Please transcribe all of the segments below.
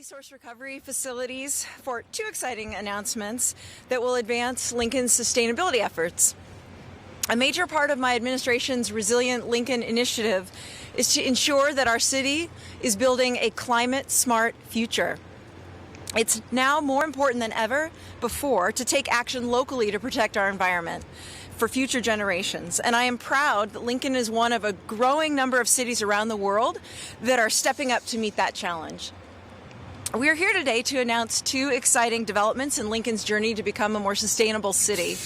resource recovery facilities for two exciting announcements that will advance Lincoln's sustainability efforts. A major part of my administration's Resilient Lincoln initiative is to ensure that our city is building a climate-smart future. It's now more important than ever before to take action locally to protect our environment for future generations. And I am proud that Lincoln is one of a growing number of cities around the world that are stepping up to meet that challenge. We are here today to announce two exciting developments in Lincoln's journey to become a more sustainable city.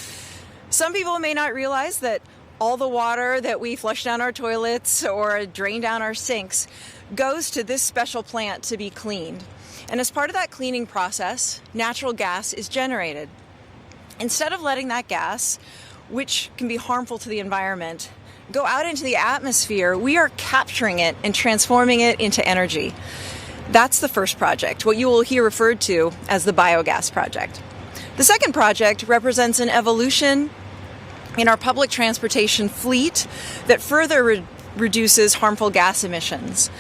Some people may not realize that all the water that we flush down our toilets or drain down our sinks goes to this special plant to be cleaned. And as part of that cleaning process, natural gas is generated. Instead of letting that gas, which can be harmful to the environment, go out into the atmosphere, we are capturing it and transforming it into energy. That's the first project, what you will hear referred to as the Biogas project. The second project represents an evolution in our public transportation fleet that further reduces harmful gas emissions.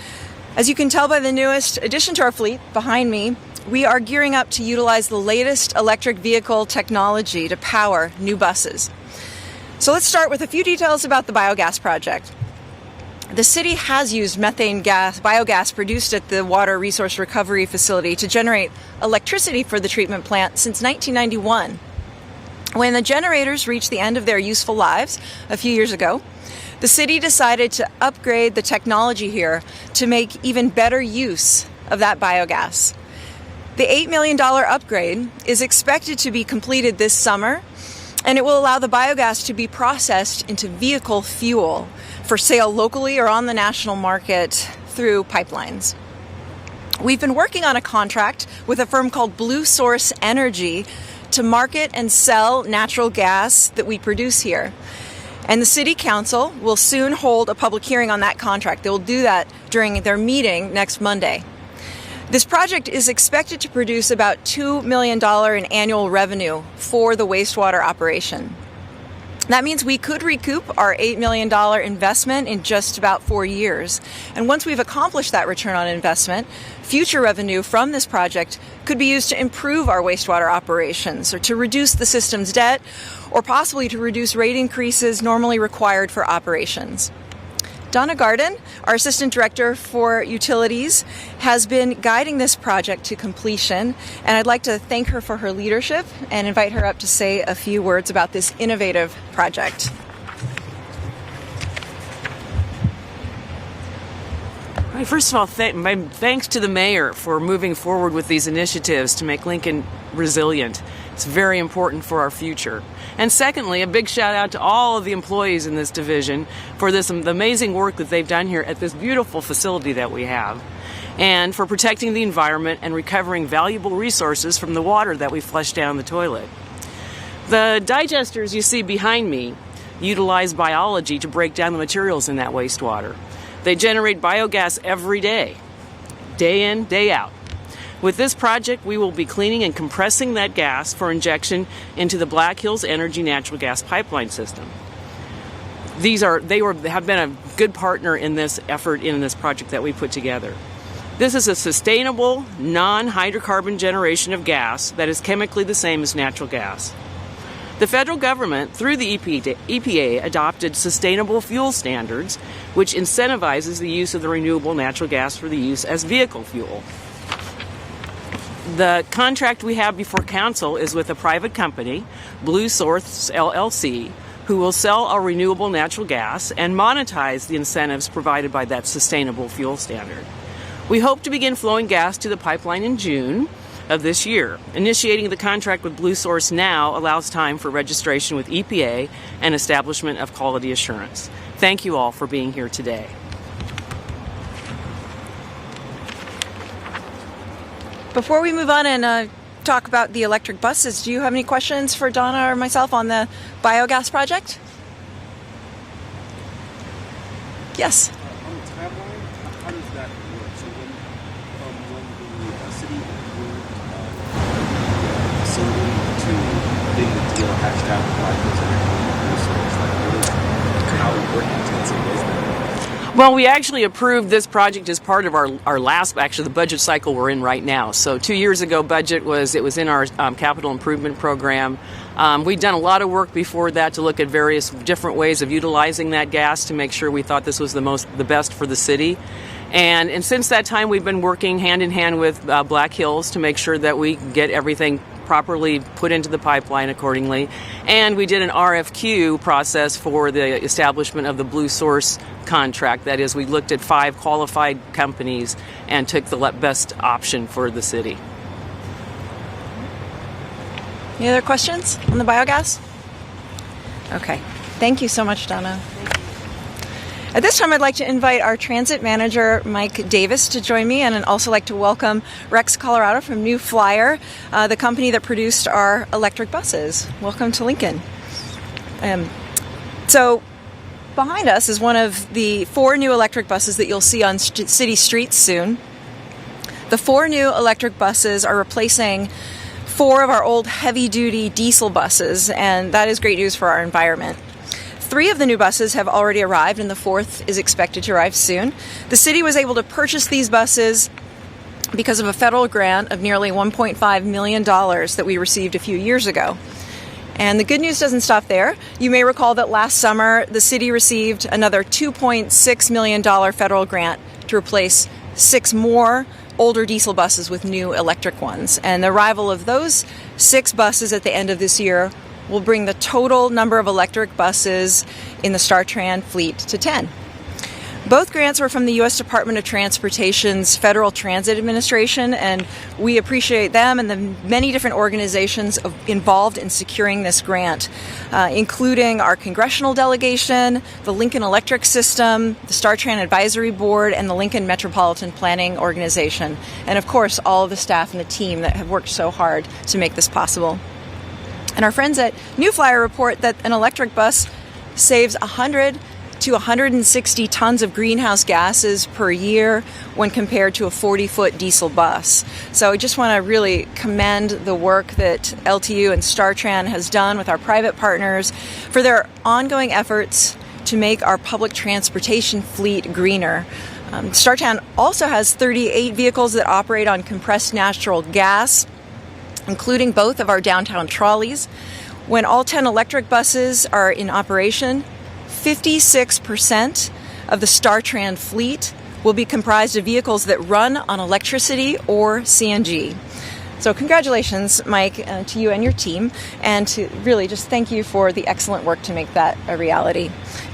As you can tell by the newest addition to our fleet behind me, we are gearing up to utilize the latest electric vehicle technology to power new buses. So let's start with a few details about the Biogas project. The city has used biogas produced at the Water Resource Recovery Facility to generate electricity for the treatment plant since 1991. When the generators reached the end of their useful lives a few years ago, the city decided to upgrade the technology here to make even better use of that biogas. The $8 million upgrade is expected to be completed this summer, and it will allow the biogas to be processed into vehicle fuel for sale locally or on the national market through pipelines. We've been working on a contract with a firm called Blue Source Energy to market and sell natural gas that we produce here. And the City Council will soon hold a public hearing on that contract. They will do that during their meeting next Monday. This project is expected to produce about $2 million in annual revenue for the wastewater operation. That means we could recoup our $8 million investment in just about 4 years. And once we've accomplished that return on investment, future revenue from this project could be used to improve our wastewater operations or to reduce the system's debt or possibly to reduce rate increases normally required for operations. Donna Garden, our Assistant Director for Utilities, has been guiding this project to completion, and I'd like to thank her for her leadership and invite her up to say a few words about this innovative project. First of all, thanks to the mayor for moving forward with these initiatives to make Lincoln resilient. It's very important for our future. And secondly, a big shout out to all of the employees in this division for this amazing work that they've done here at this beautiful facility that we have, and for protecting the environment and recovering valuable resources from the water that we flush down the toilet. The digesters you see behind me utilize biology to break down the materials in that wastewater. They generate biogas every day in, day out. With this project, we will be cleaning and compressing that gas for injection into the Black Hills Energy natural gas pipeline system. They have been a good partner in this effort in this project that we put together. This is a sustainable, non-hydrocarbon generation of gas that is chemically the same as natural gas. The federal government, through the EPA, adopted sustainable fuel standards, which incentivizes the use of the renewable natural gas for the use as vehicle fuel. The contract we have before council is with a private company, Blue Source LLC, who will sell our renewable natural gas and monetize the incentives provided by that sustainable fuel standard. We hope to begin flowing gas to the pipeline in June of this year. Initiating the contract with Blue Source now allows time for registration with EPA and establishment of quality assurance. Thank you all for being here today. Before we move on and talk about the electric buses, do you have any questions for Donna or myself on the biogas project? Yes. On the timeline, how does that work? So when the city approved the facility to getting the deal hashed out with Biogas and resource, how work intensive is that? Well, we actually approved this project as part of our last, actually the budget cycle we're in right now. So 2 years ago, it was in our capital improvement program. We'd done a lot of work before that to look at various different ways of utilizing that gas to make sure we thought this was the best for the city. And since that time, we've been working hand in hand with Black Hills to make sure that we get everything properly put into the pipeline accordingly. And we did an RFQ process for the establishment of the Blue Source contract. That is, we looked at 5 qualified companies and took the best option for the city. Any other questions on the biogas? Okay. Thank you so much, Donna. At this time, I'd like to invite our transit manager, Mike Davis, to join me, and I'd also like to welcome Rex Colorado from New Flyer, the company that produced our electric buses. Welcome to Lincoln. So behind us is one of the 4 new electric buses that you'll see on city streets soon. The 4 new electric buses are replacing 4 of our old heavy-duty diesel buses, and that is great news for our environment. 3 of the new buses have already arrived, and the 4th is expected to arrive soon. The city was able to purchase these buses because of a federal grant of nearly $1.5 million that we received a few years ago. And the good news doesn't stop there. You may recall that last summer, the city received another $2.6 million federal grant to replace 6 more older diesel buses with new electric ones. And the arrival of those 6 buses at the end of this year will bring the total number of electric buses in the StarTran fleet to 10. Both grants were from the U.S. Department of Transportation's Federal Transit Administration, and we appreciate them and the many different organizations involved in securing this grant, including our congressional delegation, the Lincoln Electric System, the StarTran Advisory Board, and the Lincoln Metropolitan Planning Organization, and of course all of the staff and the team that have worked so hard to make this possible. And our friends at New Flyer report that an electric bus saves 100 to 160 tons of greenhouse gases per year when compared to a 40-foot diesel bus. So I just want to really commend the work that LTU and StarTran has done with our private partners for their ongoing efforts to make our public transportation fleet greener. StarTran also has 38 vehicles that operate on compressed natural gas, including both of our downtown trolleys. When all 10 electric buses are in operation, 56% of the StarTran fleet will be comprised of vehicles that run on electricity or CNG. So congratulations, Mike, to you and your team, and to really just thank you for the excellent work to make that a reality.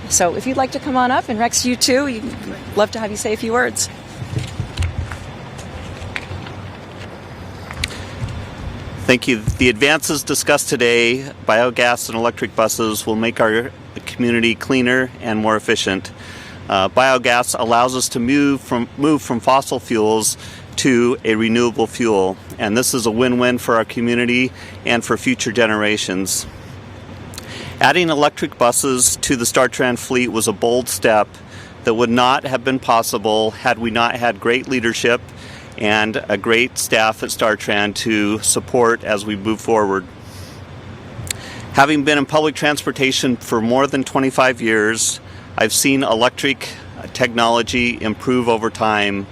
So if you'd like to come on up, and Rex, you too, we'd love to have you say a few words. Thank you. The advances discussed today, biogas and electric buses, will make our community cleaner and more efficient. Biogas allows us to move from fossil fuels to a renewable fuel, and this is a win-win for our community and for future generations. Adding electric buses to the StarTran fleet was a bold step that would not have been possible had we not had great leadership and a great staff at StarTran to support as we move forward. Having been in public transportation for more than 25 years, I've seen electric technology improve over time.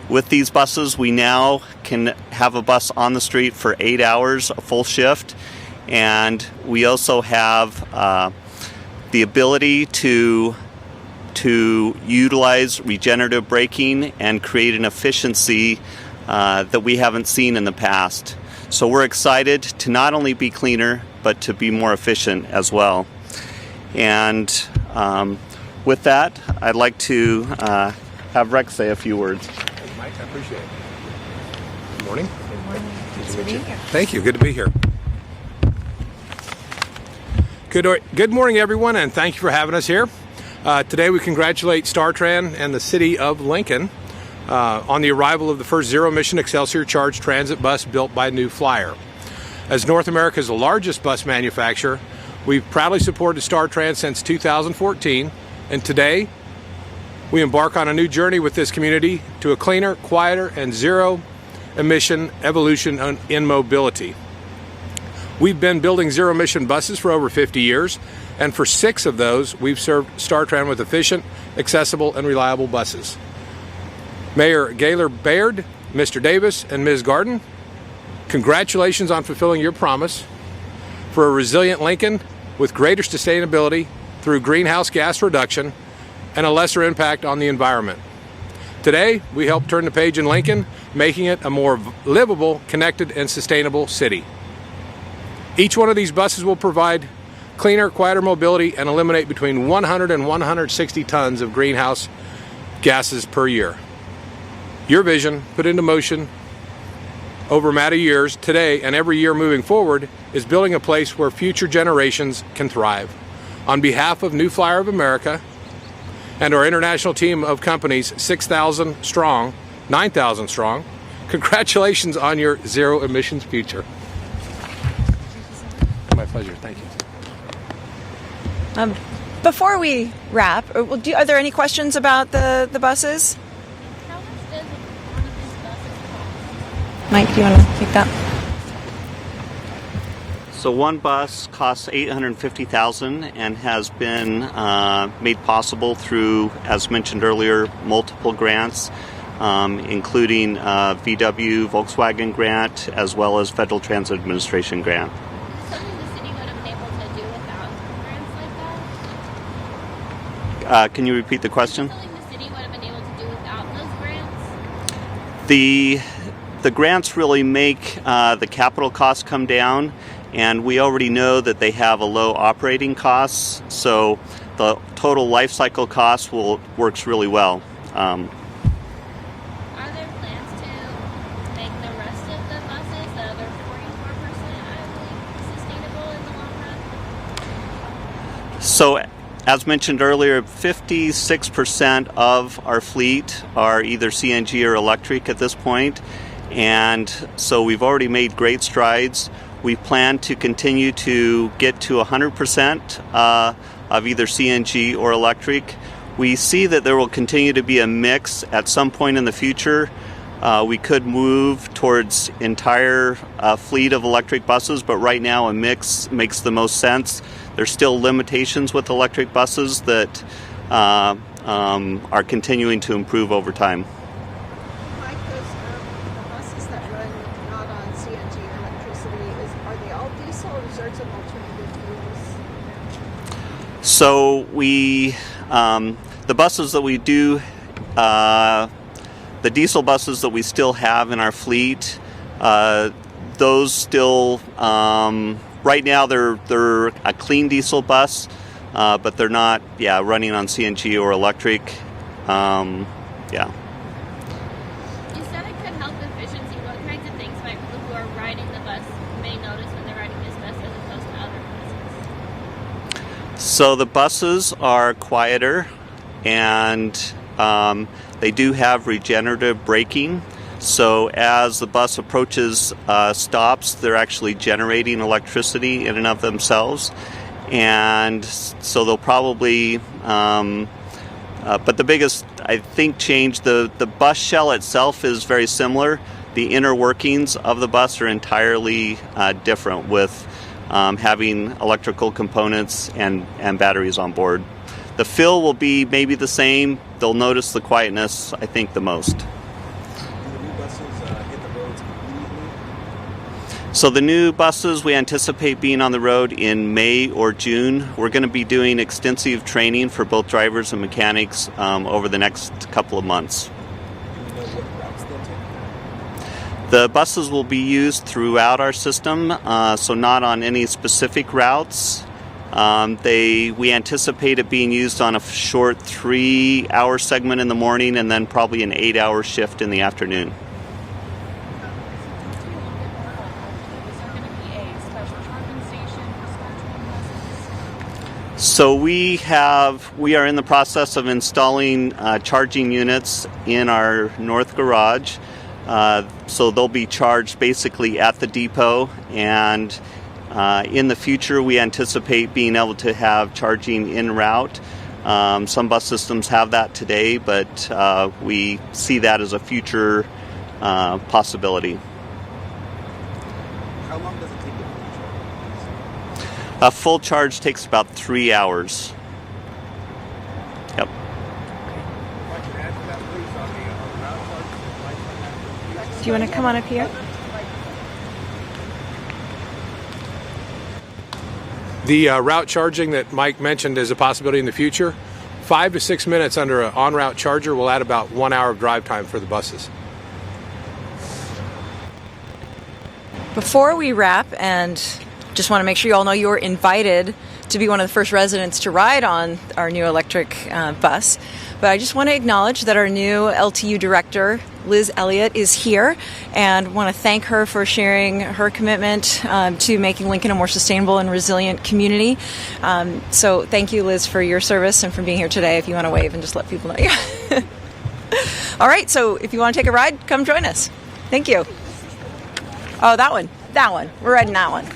With these buses, we now can have a bus on the street for 8 hours, a full shift, and we also have the ability to utilize regenerative braking and create an efficiency that we haven't seen in the past. So we're excited to not only be cleaner, but to be more efficient as well. And with that, I'd like to have Rex say a few words. Thank you, Mike. I appreciate it. Good morning. Good morning. Nice to be here. Thank you. Good to be here. Good morning, everyone, and thank you for having us here. Today we congratulate StarTran and the City of Lincoln on the arrival of the first zero-emission Excelsior Charge transit bus built by New Flyer. As North America's largest bus manufacturer, we've proudly supported StarTran since 2014, and today we embark on a new journey with this community to a cleaner, quieter, and zero-emission evolution in mobility. We've been building zero-emission buses for over 50 years, and for 6 of those, we've served StarTran with efficient, accessible, and reliable buses. Mayor Gaylor Baird, Mr. Davis, and Ms. Garden, congratulations on fulfilling your promise for a resilient Lincoln with greater sustainability through greenhouse gas reduction and a lesser impact on the environment. Today, we help turn the page in Lincoln, making it a more livable, connected, and sustainable city. Each one of these buses will provide cleaner, quieter mobility and eliminate between 100 and 160 tons of greenhouse gases per year. Your vision, put into motion over a matter of years, today and every year moving forward, is building a place where future generations can thrive. On behalf of New Flyer of America and our international team of companies, 6,000 strong, 9,000 strong, congratulations on your zero emissions future. My pleasure. Thank you. Before we wrap, are there any questions about the buses? How much does one of these buses cost? Mike, do you want to take that? So one bus costs $850,000 and has been made possible through, as mentioned earlier, multiple grants, including VW Volkswagen grant as well as Federal Transit Administration grant. Something the city would have been able to do without grants like that? Can you repeat the question? Something the city would have been able to do without those grants? The grants really make the capital costs come down, and we already know that they have a low operating costs, so the total life cycle cost works really well. Are there plans to make the rest of the buses, the other 44%, I believe, sustainable in the long run? So, as mentioned earlier, 56% of our fleet are either CNG or electric at this point, and so we've already made great strides. We plan to continue to get to 100% of either CNG or electric. We see that there will continue to be a mix at some point in the future. We could move towards entire fleet of electric buses, but right now a mix makes the most sense. There's still limitations with electric buses that are continuing to improve over time. Mike, those the buses that run not on CNG or electricity, are they all diesel or is there some alternative fuels? So the buses that we do, the diesel buses that we still have in our fleet, those still, right now they're a clean diesel bus, but they're not, running on CNG or electric. You said it could help efficiency. What kinds of things might people who are riding the bus may notice when they're riding this bus as opposed to other buses? So the buses are quieter, and they do have regenerative braking. So as the bus approaches stops, they're actually generating electricity in and of themselves. And so they'll probably, but the biggest, I think, change, the bus shell itself is very similar. The inner workings of the bus are entirely different, with having electrical components and batteries on board. The feel will be maybe the same. They'll notice the quietness, I think, the most. Do the new buses hit the roads immediately? So the new buses, we anticipate being on the road in May or June. We're going to be doing extensive training for both drivers and mechanics over the next couple of months. Do we know what routes they'll take? The buses will be used throughout our system, so not on any specific routes. We anticipate it being used on a short 3-hour segment in the morning and then probably an 8-hour shift in the afternoon. So we are in the process of installing charging units in our north garage. So they'll be charged basically at the depot, and in the future we anticipate being able to have charging en route. Some bus systems have that today, but we see that as a future possibility. How long does it take to charge? A full charge takes about 3 hours. Yep. Do you want to come on up here? The route charging that Mike mentioned is a possibility in the future. 5 to 6 minutes under an on-route charger will add about 1 hour of drive time for the buses. Before we wrap, and just want to make sure you all know you're invited to be one of the first residents to ride on our new electric bus. But I just want to acknowledge that our new LTU director, Liz Elliott, is here, and want to thank her for sharing her commitment to making Lincoln a more sustainable and resilient community. So thank you, Liz, for your service and for being here today. If you want to wave and just let people know. All right, so if you want to take a ride, come join us. Thank you. Oh, that one. We're riding that one.